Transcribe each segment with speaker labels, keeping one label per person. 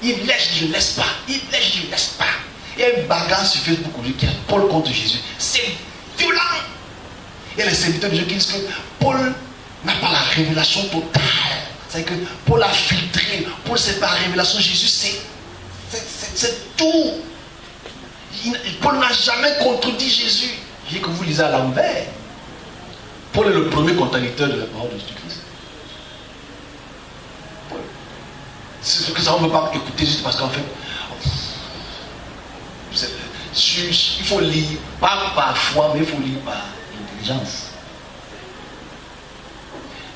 Speaker 1: Il lèche, je ne laisse pas. Il lèche, je ne laisse pas. Il y a une bagarre sur Facebook aujourd'hui qui est Paul contre Jésus. C'est violent. Il y a les serviteurs de Dieu qui disent que Paul n'a pas la révélation totale. C'est-à-dire que Paul a filtré. Paul, c'est pas la révélation. Jésus, c'est tout. Paul n'a jamais contredit Jésus. Je dis que vous lisez à l'envers. Paul est le premier contradicteur de la parole de Jésus-Christ. C'est ce que ça, on ne veut pas écouter juste parce qu'en fait, il faut lire, pas par foi, mais il faut lire par intelligence.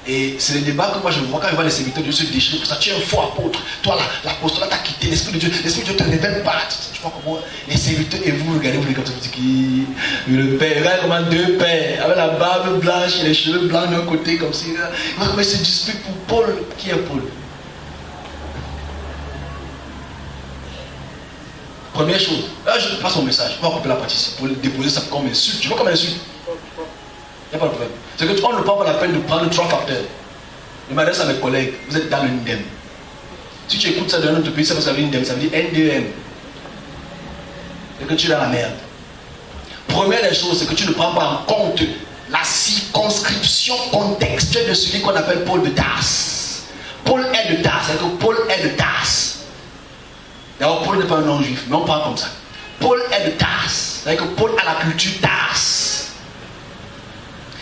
Speaker 1: Et c'est le débat que moi je vois quand je vois les serviteurs de Dieu se déchirer. Pour ça, tu es un faux apôtre. Toi, l'apostolat t'a quitté. L'Esprit de Dieu ne te révèle pas. Tu vois comment les serviteurs, et vous regardez, vous regardez, vous dites qui le père, regarde comment deux pères, avec la barbe blanche et les cheveux blancs d'un côté, comme si. Mais se dispute pour Paul. Qui est Paul? Première chose, là je passe mon message, on va couper la partie ici pour déposer ça comme insulte. Tu vois comme insulte? Il n'y a pas de problème. C'est que on ne prend pas la peine de prendre 3 facteurs. Je m'adresse à mes collègues, vous êtes dans le NDM. Si tu écoutes ça dans notre pays, ça veut dire NDM, ça veut dire NDM. C'est que tu es dans la merde. Première des choses, c'est que tu ne prends pas en compte la circonscription contextuelle de celui qu'on appelle Paul de Tarse. Paul est de Tarse, c'est-à-dire que Paul est de Tarse. D'abord, Paul n'est pas un non-juif, mais on parle comme ça. Paul est de Tarse, c'est-à-dire que Paul a la culture Tarse.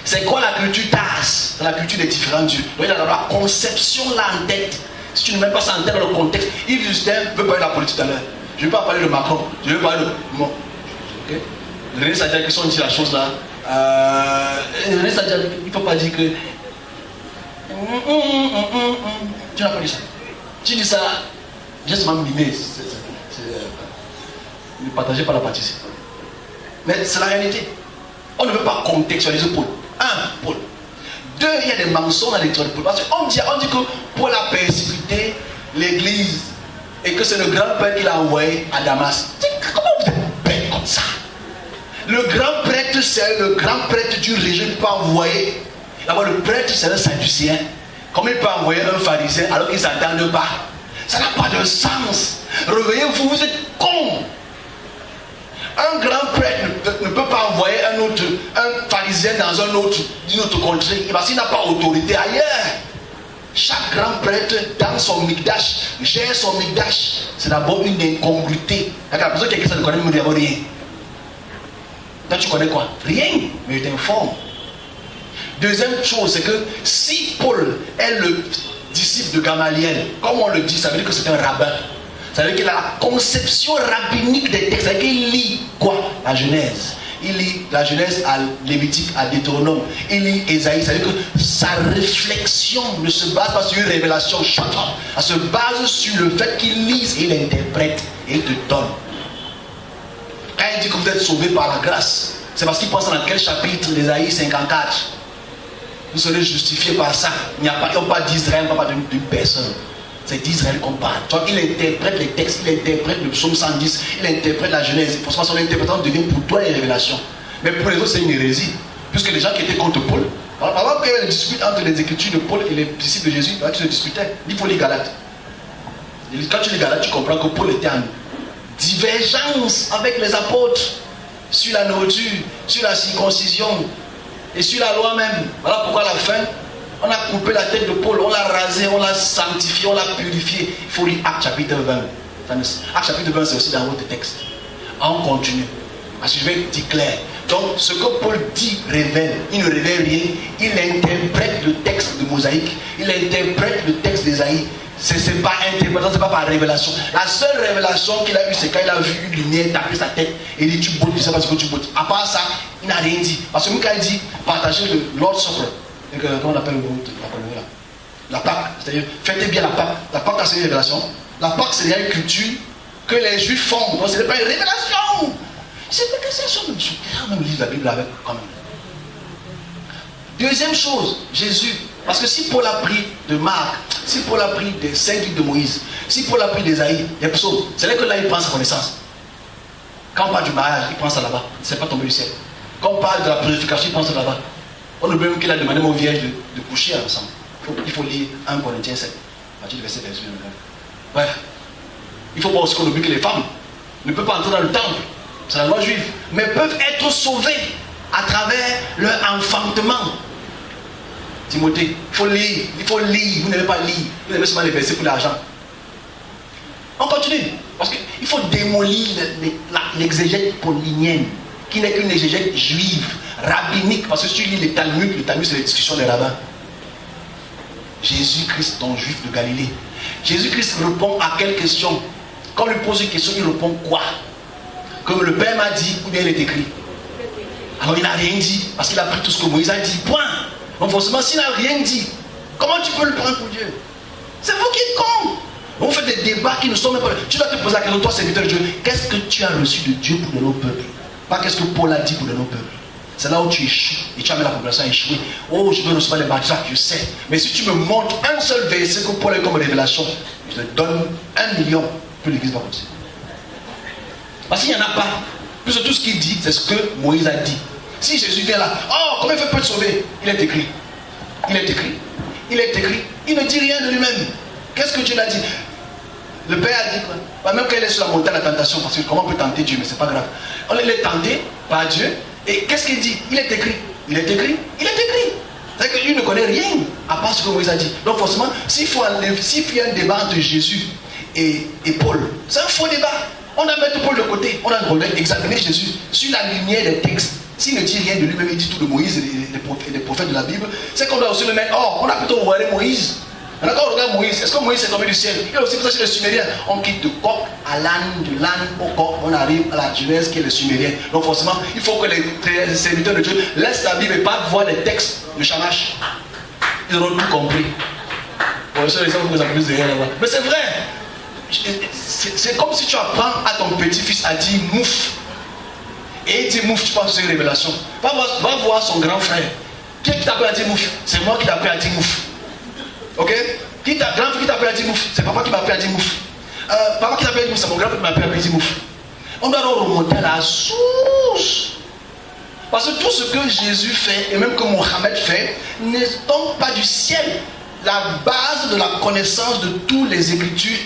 Speaker 1: C'est quoi la culture Tarse? C'est la culture des différents dieux. Donc il a la conception là en tête. Si tu ne mets pas ça en tête dans le contexte, Yves Justin veut parler de la politique tout à l'heure. Je ne veux pas parler de Macron, je veux parler de. Bon. Okay. René Sadia, qui sont dit la chose là. René Sadia, il ne faut pas dire que. Tu n'as pas dit ça. Tu dis ça. Juste mimé, ne partagez pas la partie ici. Mais c'est la réalité. On ne veut pas contextualiser Paul. 1, Paul. 2, il y a des mensonges dans l'histoire de Paul. Parce qu'on dit que Paul a persécuté l'église et que c'est le grand-père qui l'a envoyé à Damas. Comment vous êtes bête comme ça? Le grand prêtre, c'est le grand prêtre du régime qui peut envoyer. D'abord, le prêtre, c'est un sadducéen. Comment il peut envoyer un pharisien alors qu'ils ne s'entendent pas? Ça n'a pas de sens. Réveillez-vous, vous êtes cons. Un grand prêtre ne peut pas envoyer un pharisien dans d'une autre contrée parce qu'il n'a pas autorité ailleurs. Chaque grand prêtre dans son migdash gère son migdash. C'est d'abord une incongruité. La personne qui ne connaît même rien. Toi tu connais quoi? Rien, mais je t'informe. Deuxième chose, c'est que si Paul est le disciple de Gamaliel, comme on le dit, ça veut dire que c'est un rabbin. Ça veut dire qu'il a la conception rabbinique des textes. Ça veut dire qu'il lit quoi? La Genèse. Il lit la Genèse à Lévitique, à Deutéronome. Il lit Ésaïe. Ça veut dire que sa réflexion ne se base pas sur une révélation. Elle se base sur le fait qu'il lise et il interprète et il te donne. Quand il dit que vous êtes sauvés par la grâce, c'est parce qu'il pense dans quel chapitre d'Ésaïe 54. Vous serez justifiés par ça. Il n'y a pas d'Israël, pas d'une personne. C'est d'Israël qu'on parle. Il interprète les textes, il interprète le psaume 110, il interprète la Genèse. Pour son interprétation devient pour toi une révélation. Mais pour les autres, c'est une hérésie. Puisque les gens qui étaient contre Paul, par exemple, il y avait une dispute entre les écritures de Paul et les disciples de Jésus, qui se disputaient. Il faut les Galates. Et quand tu lis Galates, tu comprends que Paul était en divergence avec les apôtres sur la nourriture, sur la circoncision et sur la loi même. Voilà pourquoi à la fin, on a coupé la tête de Paul, on l'a rasé, on l'a sanctifié, on l'a purifié. Il faut lire Actes chapitre 20. Actes chapitre 20, c'est aussi dans votre texte. On continue. Parce que je vais dire clair. Donc, ce que Paul dit révèle. Il ne révèle rien. Il interprète le texte de Mosaïque. Il interprète le texte d'Ésaïe. C'est pas interprétation, c'est pas par révélation. La seule révélation qu'il a eue, c'est quand il a vu une lumière taper sa tête et il dit tu bottes, je sais pas ce que tu bottes. À part ça, il n'a rien dit. Parce que quand il dit partagez le Lord's Supper, comment on appelle le mot là? La Pâque, c'est-à-dire fêtez bien la Pâque. La Pâque, c'est une révélation. La Pâque, c'est une culture que les Juifs font. Donc ce n'est pas une révélation. C'est pas que c'est ça, même lire la Bible avec quand même. Deuxième chose, Jésus. Parce que si Paul a pris de Marc, si Paul a pris des 5 livres de Moïse, si Paul a pris d'Ésaïe, des psaumes, c'est là que là il prend sa connaissance. Quand on parle du mariage, il prend ça là-bas. C'est pas tombé du ciel. Quand on parle de la purification, il prend ça là-bas. On oublie même qu'il a demandé aux vierges de coucher ensemble. Il faut lire 1 Corinthiens 7, à partir du verset 21. Bref. Il ne faut pas aussi qu'on oublie que les femmes ne peuvent pas entrer dans le temple. C'est la loi juive. Mais peuvent être sauvées à travers leur enfantement. Timothée, il faut lire. Il faut lire. Vous n'aimez pas lire. Vous aimez seulement les versets pour l'argent. On continue. Parce qu'il faut démolir l'exégète paulinienne, qui n'est qu'une exégète juive, rabbinique. Parce que si tu lis le Talmud c'est les discussions des rabbins. Jésus-Christ, ton juif de Galilée. Jésus-Christ répond à quelle question? Quand on lui pose une question, il répond quoi? Comme le Père m'a dit, ou bien il est écrit. Alors il n'a rien dit, parce qu'il a pris tout ce que Moïse a dit. Point. Donc forcément, s'il n'a rien dit, comment tu peux le prendre pour Dieu? C'est vous qui êtes con. On fait des débats qui ne sont même pas... Tu dois te poser la question, toi, serviteur de Dieu, qu'est-ce que tu as reçu de Dieu pour donner au peuple? Pas qu'est-ce que Paul a dit pour donner au peuple. C'est là où tu échoues. Et tu amènes la population à échouer. Oh, je veux recevoir les miracles, je sais. Mais si tu me montres un seul verset que Paul a eu comme révélation, je te donne 1 million, que l'église va commencer. Parce qu'il n'y en a pas. Puisque tout ce qu'il dit, c'est ce que Moïse a dit. Si Jésus vient là, oh, comment il fait pour te sauver? Il est écrit. Il est écrit. Il est écrit. Il ne dit rien de lui-même. Qu'est-ce que Dieu l'a dit? Le Père a dit quoi? Même quand il est sur la montagne de la tentation, parce que comment on peut tenter Dieu, mais c'est pas grave. On est tenté par Dieu. Et qu'est-ce qu'il dit? Il est écrit. Il est écrit. Il est écrit. C'est-à-dire qu'il ne connaît rien à part ce que Moïse a dit. Donc forcément, s'il y a un débat entre Jésus et Paul, c'est un faux débat. On a mettre Paul de côté. On a examiné Jésus sur la lumière des textes. S'il ne dit rien de lui-même, il dit tout de Moïse et des prophètes de la Bible, c'est qu'on doit aussi le mettre. Oh, on a plutôt regardé Moïse. Maintenant, quand on regarde Moïse, est-ce que Moïse est tombé du ciel? Il a aussi fait ça chez les Sumériens. On quitte de coq à l'âne, de l'âne au coq, on arrive à la Genèse qui est les Sumériens. Donc forcément, il faut que les serviteurs de Dieu laissent la Bible et pas voir les textes de Shamash. Ils auront tout compris. Bon, ça, les gens vous applaudissent derrière là-bas. Mais c'est vrai. C'est comme si tu apprends à ton petit-fils à dire mouf. Et il dit mouf, tu penses que c'est une révélation. Va voir son grand frère. Qui t'a appris à dire mouf? C'est moi qui t'ai appris à dire mouf. Ok? Grand frère qui t'a appris à dire mouf? C'est papa qui m'a appris à dire mouf. Papa qui t'a appris à dire mouf, c'est mon grand frère qui m'a appris à dire mouf. On doit donc remonter à la source. Parce que tout ce que Jésus fait, et même que Mohammed fait, ne tombe pas du ciel. La base de la connaissance de toutes les écritures,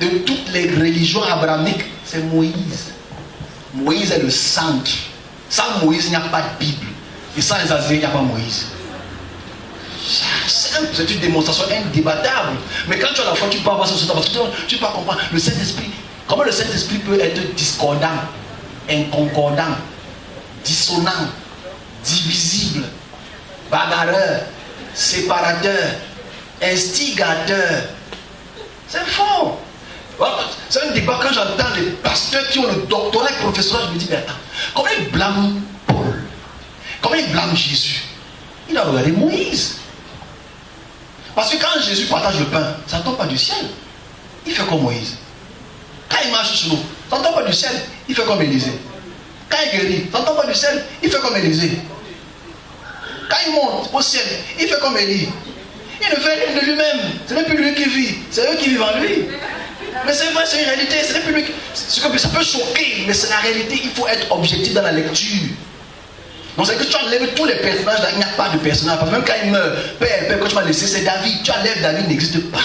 Speaker 1: de toutes les religions abrahamiques, c'est Moïse. Moïse est le centre. Sans Moïse, il n'y a pas de Bible. Et sans les Azéens, il n'y a pas Moïse. C'est une démonstration indébattable. Mais quand tu as la foi, tu peux avoir ce parce que tu peux comprendre le Saint-Esprit. Comment le Saint-Esprit peut être discordant, inconcordant, dissonant, divisible, bagarreur, séparateur, instigateur. C'est faux. C'est un débat. Quand j'entends les pasteurs qui ont le doctorat et professorat, je me dis, mais attends, comment ils blâment Paul? Comment ils blâment Jésus? Il a regardé Moïse. Parce que quand Jésus partage le pain, ça ne tombe pas du ciel. Il fait comme Moïse. Quand il marche sur l'eau, ça ne tombe pas du ciel. Il fait comme Élisée. Quand il guérit, ça ne tombe pas du ciel. Il fait comme Élisée. Quand il monte au ciel, il fait comme Élie. Il ne fait rien de lui-même. Ce n'est plus lui qui vit. C'est eux qui vivent en lui. Mais c'est vrai, c'est une réalité. Ce n'est plus lui. Ça peut choquer, mais c'est la réalité. Il faut être objectif dans la lecture. Donc c'est que tu enlèves tous les personnages, il n'y a pas de personnage. Parce que même quand il meurt, Père, quand tu m'as laissé, c'est David. Tu enlèves David, n'existe pas.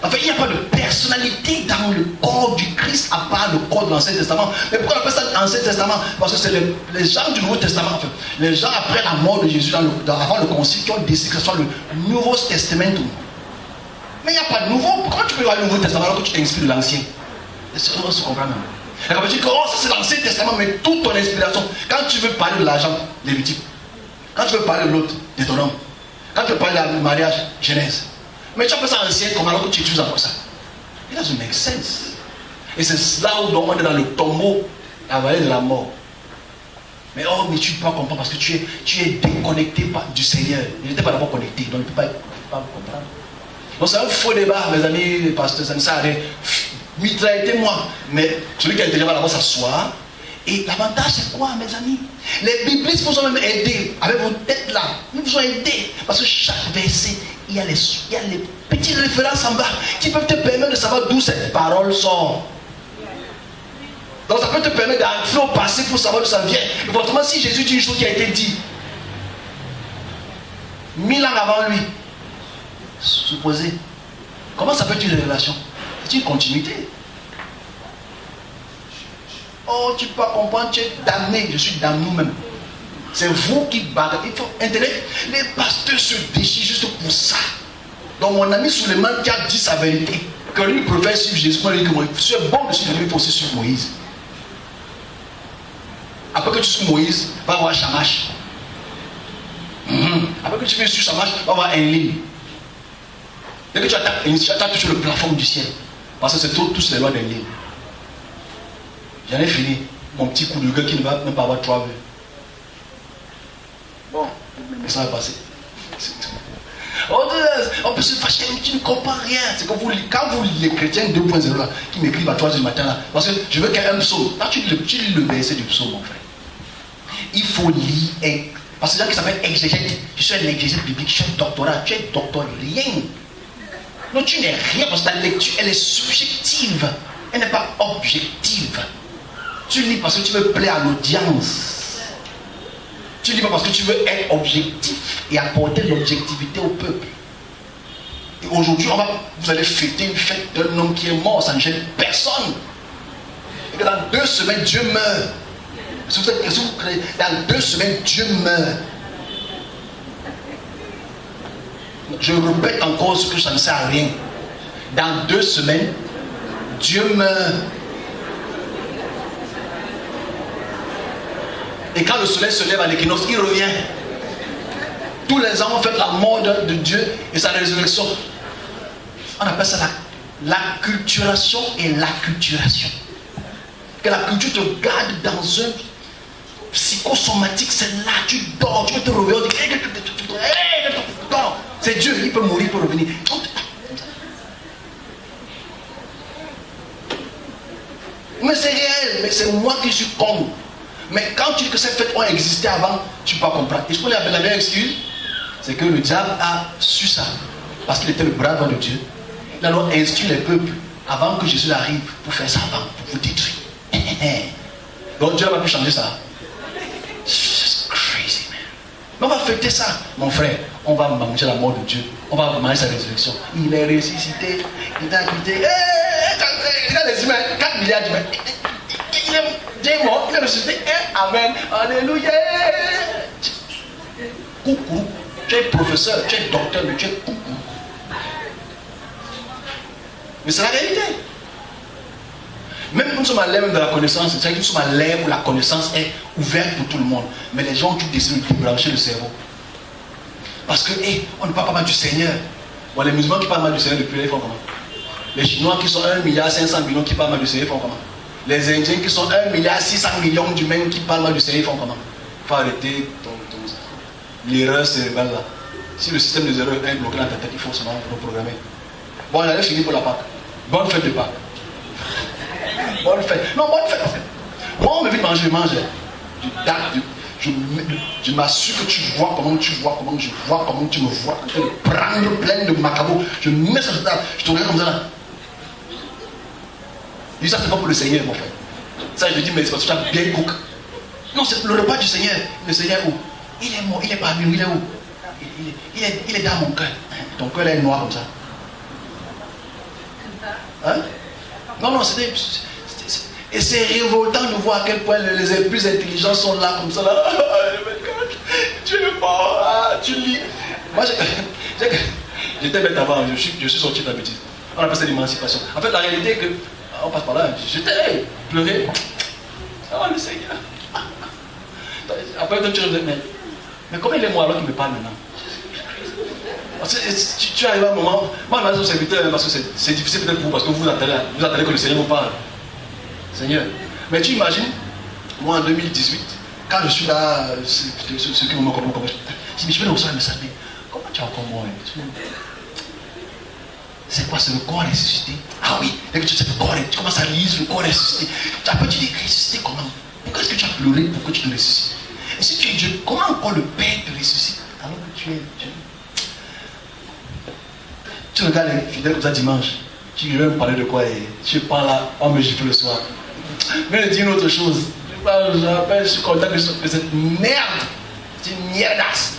Speaker 1: En fait, il n'y a pas de personnalité dans le corps du Christ à part le corps de l'Ancien Testament. Mais pourquoi on appelle ça l'Ancien Testament? Parce que c'est les gens du Nouveau Testament, en fait. Les gens après la mort de Jésus, avant le concile, qui ont décidé que ce soit le Nouveau Testament. Mais il n'y a pas de nouveau. Pourquoi tu peux voir le Nouveau Testament alors que tu t'inspires de l'Ancien? On se comprend même. Et quand tu dis que oh, ça c'est l'Ancien Testament, mais toute ton inspiration, quand tu veux parler de l'argent, Lévitique, quand tu veux parler de l'autre, Deutéronome, quand tu veux parler du mariage, Genèse, mais tu appelles ça ancien comme alors que tu utilises encore ça. It doesn't make sense. Et c'est là où on est dans le tombeau, la vallée de la mort. Mais oh, mais tu ne peux pas comprendre parce que tu es déconnecté du Seigneur. Il n'était pas d'abord connecté, donc il ne peut pas comprendre. Donc c'est un faux débat, mes amis, les pasteurs, ça arrive. Mitraillez-moi. Mais celui qui est intelligent va d'abord s'asseoir. Et l'avantage, c'est quoi, mes amis? Les biblistes vous ont même aidé avec vos têtes là. Ils vous ont aidé. Parce que chaque verset, il y a les petites références en bas qui peuvent te permettre de savoir d'où cette parole sort. Donc ça peut te permettre d'entrer au passé pour savoir d'où ça vient. Et forcément, si Jésus dit une chose qui a été dit 1000 ans avant lui, supposez, comment ça peut être une révélation? C'est une continuité. Oh, tu peux pas comprendre, tu es damné. Je suis damné même. C'est vous qui battez. Il faut intégrer. Les pasteurs se déchirent juste pour ça. Donc mon ami Suleiman qui a dit sa vérité, que lui préfère suivre Jésus, moi il dit que moi, si tu es bon de suivre Jésus, il faut aussi suivre Moïse. Après que tu suives Moïse, va voir Shamash. Après que tu viens sur Shamash, va voir Enlil. Dès que tu attaques toujours le plafond du ciel. Parce que c'est tous les lois d'Enlil. J'en ai fini. Mon petit coup de gueule qui ne va même pas avoir 3 vues. Bon, mais ça va passer. C'est tout. On peut se fâcher, mais tu ne comprends rien. C'est que vous, quand vous, les chrétiens 2.0 là, qui m'écrivent à 3h du matin là, parce que je veux qu'il y ait un psaume. Quand tu lis le verset du psaume, mon frère, il faut lire. Parce que c'est ça qui s'appelle exégète. Je suis un exégète biblique, je suis un doctorat. Tu es docteur, rien. Non, tu n'es rien parce que ta lecture, elle est subjective. Elle n'est pas objective. Tu lis parce que tu veux plaire à l'audience. Tu lis pas parce que tu veux être objectif et apporter l'objectivité au peuple. Et aujourd'hui, vous allez fêter une fête d'un homme qui est mort, ça ne gêne personne. Et que dans 2 semaines, Dieu meurt. Si vous créez, dans 2 semaines, Dieu meurt. Je répète encore ce que ça ne sert à rien. Dans 2 semaines, Dieu meurt. Et quand le soleil se lève à l'équinoxe, il revient. Tous les ans, on fait la mort de Dieu et sa résurrection. On appelle ça l'acculturation et l'acculturation. Que la culture te garde dans un psychosomatique, c'est là, tu dors, tu peux te réveiller, tu dis, c'est Dieu, il peut mourir, il peut revenir. Mais c'est réel, mais c'est moi qui suis con. Mais quand tu dis que ces fêtes ont existé avant, tu peux pas comprendre. Et je peux la meilleure excuse, c'est que le diable a su ça. Parce qu'il était le bras droit de Dieu. Il a alors instruit les peuples avant que Jésus arrive pour faire ça avant, pour vous détruire. Donc Dieu va plus changer ça. It's crazy, man. Mais on va fêter ça, mon frère. On va manger la mort de Dieu. On va manger sa résurrection. Il est ressuscité. Il a quitté. Il a les humains, 4 milliards d'humains. Dieu est mort, il est ressuscité. Amen. Alléluia. Coucou. Tu es professeur, tu es docteur, mais tu es coucou. Mais c'est la réalité. Même nous sommes à l'ère de la connaissance, c'est-à-dire que nous sommes à l'ère où la connaissance est ouverte pour tout le monde. Mais les gens qui décident de débrancher le cerveau. Parce que, on ne parle pas mal du Seigneur. Bon, les musulmans qui parlent mal du Seigneur depuis là, ils font comment? Les Chinois qui sont 1,5 milliard qui parlent mal du Seigneur, ils font comment? Les Indiens qui sont 1,6 milliard d'humains qui parlent mal du Seigneur, ils font comment? Il faut arrêter l'erreur cérébrale là. Si le système des erreurs est bloqué dans ta tête, il faut seulement reprogrammer. Bon, on allait finir pour la Pâque. Bonne fête de Pâques. Bonne fête. Non, bonne fête en fait. Moi, on me dit de manger, je mange. Je m'assure que tu vois comment tu vois, comment je vois, comment tu me vois. Je vais prendre plein de macabos. Je mets ça sur table. Je te regarde comme ça là. Je dis ça, c'est pas pour le Seigneur, mon frère. Ça, je dis, mais c'est parce que tu as bien cook. Non, c'est le repas du Seigneur. Le Seigneur où? Il est mort, il est parmi nous, il est où? Il est dans mon cœur. Ton cœur est noir comme ça. Hein? Non, et c'est révoltant de voir à quel point les plus intelligents sont là comme ça. Là. Tu es mort, tu lis. Moi, j'étais bête avant, je suis sorti de la bêtise. On appelle ça l'émancipation. En fait, la réalité est que, on passe par là, j'étais pleuré. Oh le Seigneur. Après, tu te dis, mais comment il est moi alors qu'il me parle maintenant? Parce que tu arrives à un moment, moi je vais serviteur parce que c'est difficile peut-être pour vous, parce que vous attendez que le Seigneur vous parle. Seigneur. Mais tu imagines, moi en 2018, quand je suis là, ceux qui m'ont compris, je dis, mais je vais recevoir un message, mais comment tu as encore moi? C'est quoi? C'est le corps ressuscité? Ah oui, dès que tu sais le corps, tu commences à lire le corps ressuscité. Après tu dis, ressuscité comment? Pourquoi est-ce que tu as pleuré pour que tu te ressuscites? Et si tu es Dieu, comment encore le Père te ressuscite alors que tu es Dieu? Tu regardes les fidèles comme ça dimanche, tu veux me parler de quoi et tu parles là, on me gifle le soir. Mais dis une autre chose. Je suis content de cette merde. C'est une mierdasse.